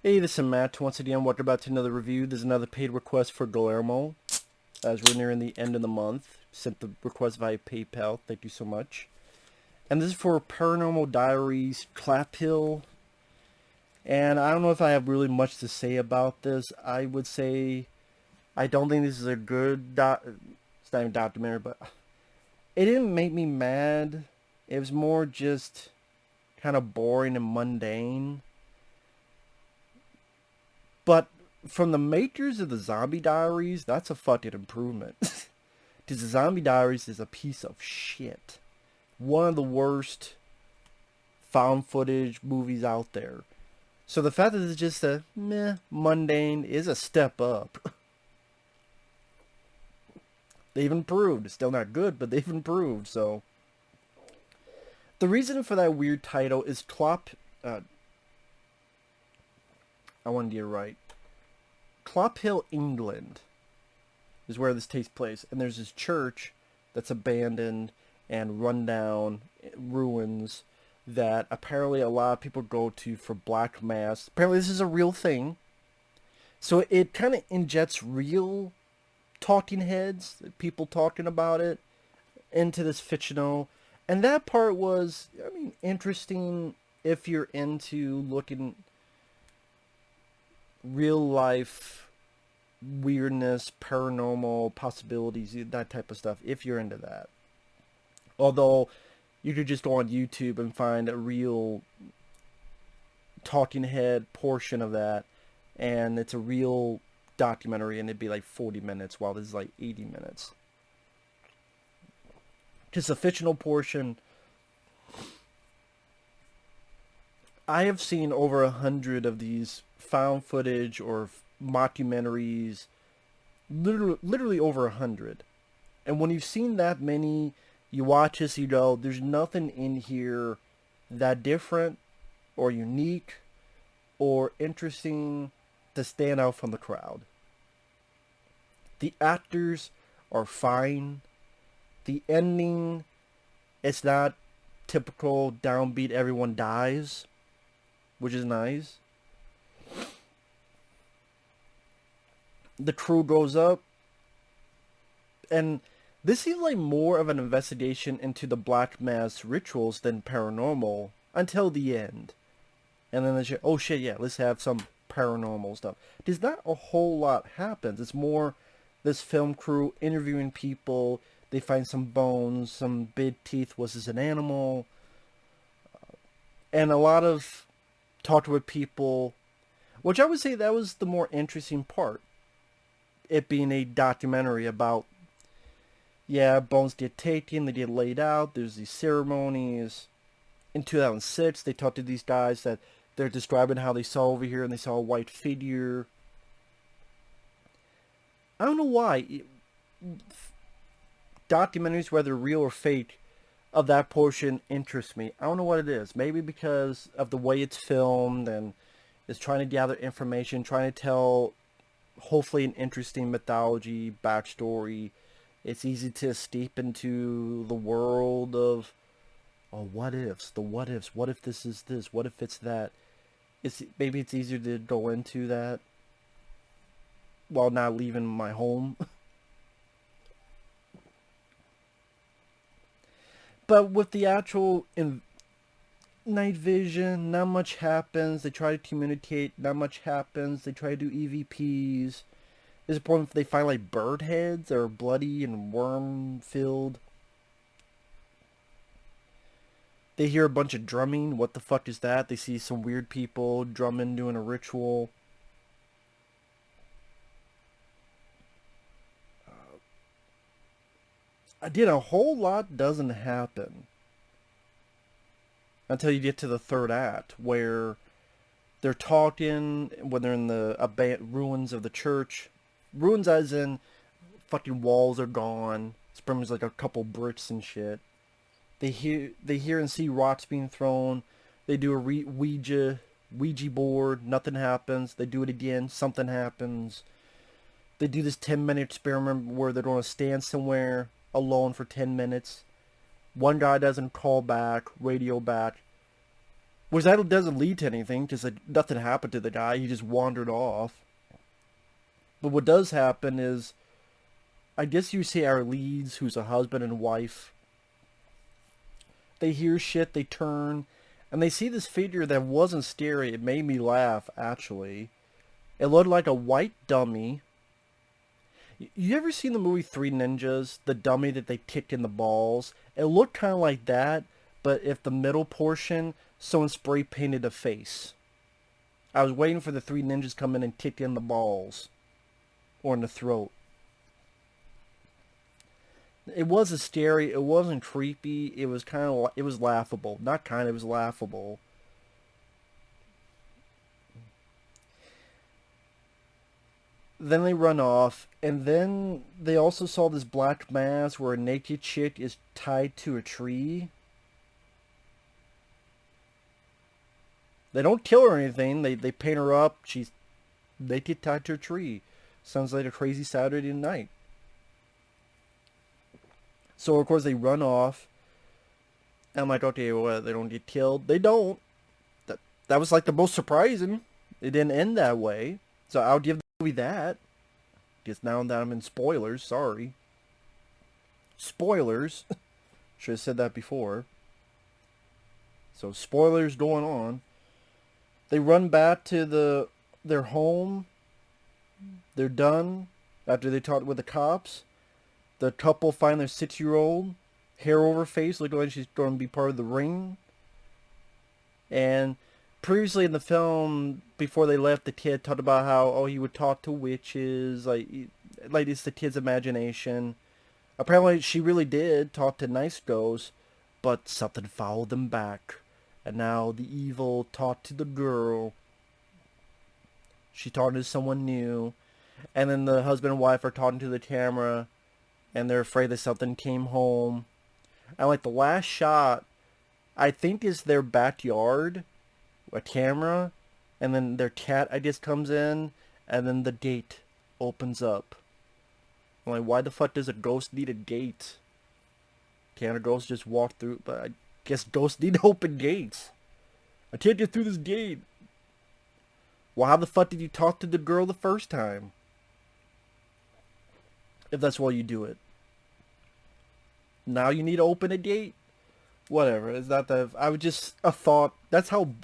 Hey, this is Matt. Once again, welcome back to another review. There's another paid request for Guillermo. As we're nearing the end of the month. Sent the request via PayPal. Thank you so much. And this is for Paranormal Diaries, Clophill. And I don't know if I have really much to say about this. I would say I don't think this is a good it's not even documentary, but it didn't make me mad. It was more just kind of boring and mundane. But from the makers of the Zombie Diaries, that's a fucking improvement. Because the Zombie Diaries is a piece of shit. One of the worst found footage movies out there. So the fact that it's just a meh, mundane is a step up. They've improved. It's still not good, but they've improved. So the reason for that weird title is I want to get it right. Clophill, England is where this takes place. And there's this church that's abandoned and run down ruins that apparently a lot of people go to for black mass. Apparently this is a real thing. So it kind of injects real talking heads, people talking about it, into this fictional. And that part was, I mean, interesting if you're into looking real life weirdness, paranormal possibilities, that type of stuff, if you're into that. Although you could just go on YouTube and find a real talking head portion of that, and it's a real documentary, and it'd be like 40 minutes, while this is like 80 minutes. Just the fictional portion. I have seen over 100 of these found footage or mockumentaries, literally over 100. And when you've seen that many, you watch this, you go, there's nothing in here that different or unique or interesting to stand out from the crowd. The actors are fine. The ending, it's not typical downbeat everyone dies, which is nice. The crew goes up, and this seems like more of an investigation into the black mass rituals than paranormal until the end. And then they say, oh shit, yeah, let's have some paranormal stuff. There's not a whole lot happens. It's more this film crew interviewing people. They find some bones, some big teeth. Was this an animal? And a lot of talking with people, which I would say that was the more interesting part. It being a documentary about, yeah, bones get taken, they get laid out, there's these ceremonies. In 2006, they talked to these guys that they're describing how they saw over here, and they saw a white figure. I don't know why. Documentaries, whether real or fake, of that portion interests me. I don't know what it is. Maybe because of the way it's filmed and it's trying to gather information, trying to tell hopefully an interesting mythology, backstory. It's easy to steep into the world of, oh, what ifs, the what ifs. What if this is this? What if it's that? Maybe it's easier to go into that while not leaving my home. But with the actual night vision, not much happens. They try to communicate, not much happens. They try to do EVPs. There's a point they find like bird heads that are bloody and worm filled. They hear a bunch of drumming. What the fuck is that? They see some weird people drumming, doing a ritual. Again, a whole lot doesn't happen until you get to the third act, where they're talking when they're in the ruins of the church. Ruins as in fucking walls are gone. It's pretty much like a couple bricks and shit. They hear and see rocks being thrown. They do a Ouija board. Nothing happens. They do it again. Something happens. They do this 10-minute experiment where they're going to stand somewhere alone for 10 minutes. One guy doesn't call back, radio back. Which that doesn't lead to anything because nothing happened to the guy. He just wandered off. But what does happen is, I guess you see our leads, who's a husband and wife. They hear shit, they turn, and they see this figure that wasn't scary. It made me laugh, actually. It looked like a white dummy. You ever seen the movie Three Ninjas? The dummy that they kick in the balls? It looked kind of like that, but if the middle portion, someone spray painted a face. I was waiting for the Three Ninjas to come in and kick in the balls. Or in the throat. It wasn't scary. It wasn't creepy. It was kind of, it was laughable. Not kind of, it was laughable. Then they run off, and then they also saw this black mass where a naked chick is tied to a tree. They don't kill her or anything. They paint her up. She's naked tied to a tree. Sounds like a crazy Saturday night. So of course they run off. And I'm like, okay, well, they don't get killed. They don't. That was like the most surprising. It didn't end that way. So I'll give the movie that. Guess now that I'm in spoilers, sorry. Spoilers. Should have said that before. So spoilers going on. They run back to their home. They're done after they talked with the cops. The couple find their 6-year-old, hair over face, looking like she's going to be part of the ring. And previously in the film, before they left, the kid talked about how, he would talk to witches, like it's the kid's imagination. Apparently she really did talk to nice ghosts, but something followed them back. And now the evil talked to the girl. She talked to someone new. And then the husband and wife are talking to the camera, and they're afraid that something came home. And like the last shot, I think is their backyard, a camera, and then their cat, I guess, comes in, and then the gate opens up. I'm like, why the fuck does a ghost need a gate? Can't a ghost just walk through? But I guess ghosts need to open gates. I can't get through this gate. Well, how the fuck did you talk to the girl the first time? If that's why you do it. Now you need to open a gate? Whatever. It's not that... I would just... A thought. That's how...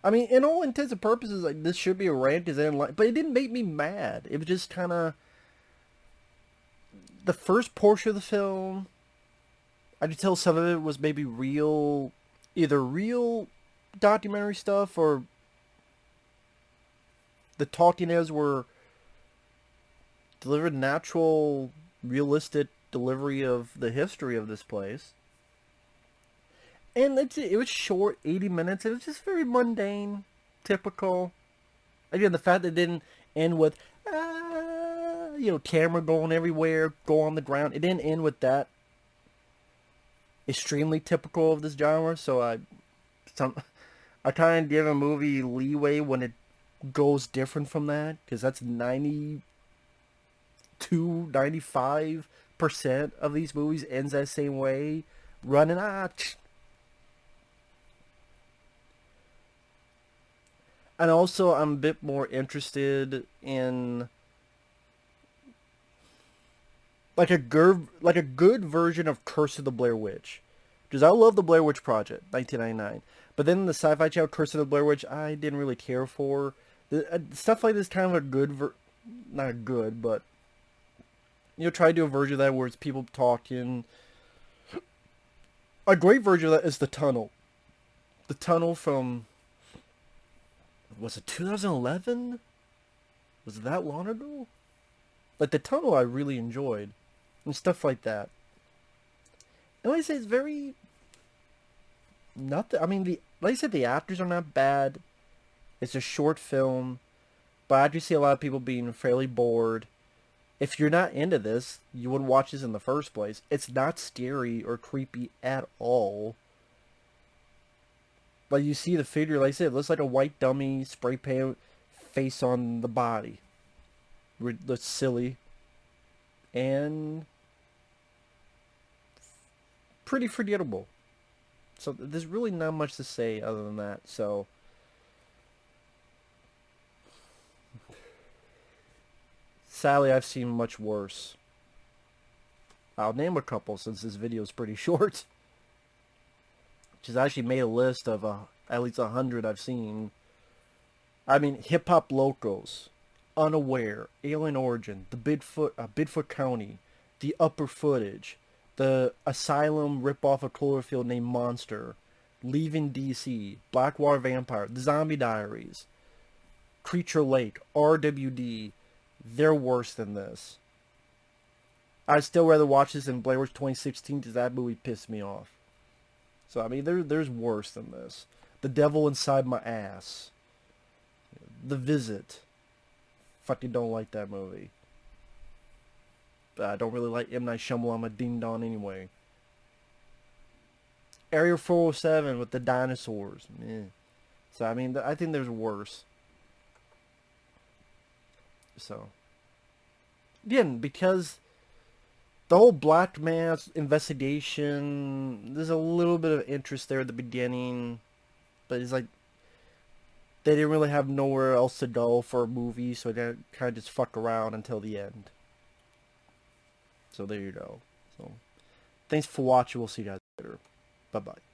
I mean, in all intents and purposes, like, this should be a rant, because I didn't like... But it didn't make me mad. It was just kind of... The first portion of the film... I could tell some of it was maybe real... Either real documentary stuff, or... The talking heads were... delivered natural, realistic delivery of the history of this place. And it was short, 80 minutes. It was just very mundane, typical. Again, the fact that it didn't end with, camera going everywhere, go on the ground. It didn't end with that. Extremely typical of this genre. So I kind of give a movie leeway when it goes different from that, because that's 95% of these movies ends that same way. Running And also I'm a bit more interested in like a good version of Curse of the Blair Witch. Because I love the Blair Witch Project, 1999. But then the Sci-Fi Channel Curse of the Blair Witch, I didn't really care for. Stuff like this kind of a good not good, but try to do a version of that where it's people talking. A great version of that is The Tunnel. The Tunnel from... Was it 2011? Was it that long ago? Like, The Tunnel I really enjoyed. And stuff like that. And like I say, it's very... I mean, like I said, the actors are not bad. It's a short film. But I do see a lot of people being fairly bored. If you're not into this, you wouldn't watch this in the first place. It's not scary or creepy at all. But you see the figure, like I said, it looks like a white dummy, spray paint face on the body. That's silly. And pretty forgettable. So there's really not much to say other than that. So sadly, I've seen much worse. I'll name a couple since this video is pretty short. She's actually made a list of at least 100 I've seen. I mean, Hip Hop Locos, Unaware, Alien Origin, the Bigfoot County, the Upper Footage, the Asylum ripoff of Clophill named Monster, Leaving DC, Blackwater Vampire, The Zombie Diaries, Creature Lake, RWD. They're worse than this. I'd still rather watch this than Blair Witch 2016 because that movie pissed me off. So, I mean, there's worse than this. The Devil Inside My Ass. The Visit. Fucking don't like that movie. But I don't really like M. Night Shyamalan Ding Dong anyway. Area 407 with the dinosaurs. Eh. So, I mean, I think there's worse. So, again, because the whole Black Mass investigation, there's a little bit of interest there at the beginning, but it's like they didn't really have nowhere else to go for a movie, so they kind of just fuck around until the end. So there you go. So thanks for watching. We'll see you guys later. Bye bye.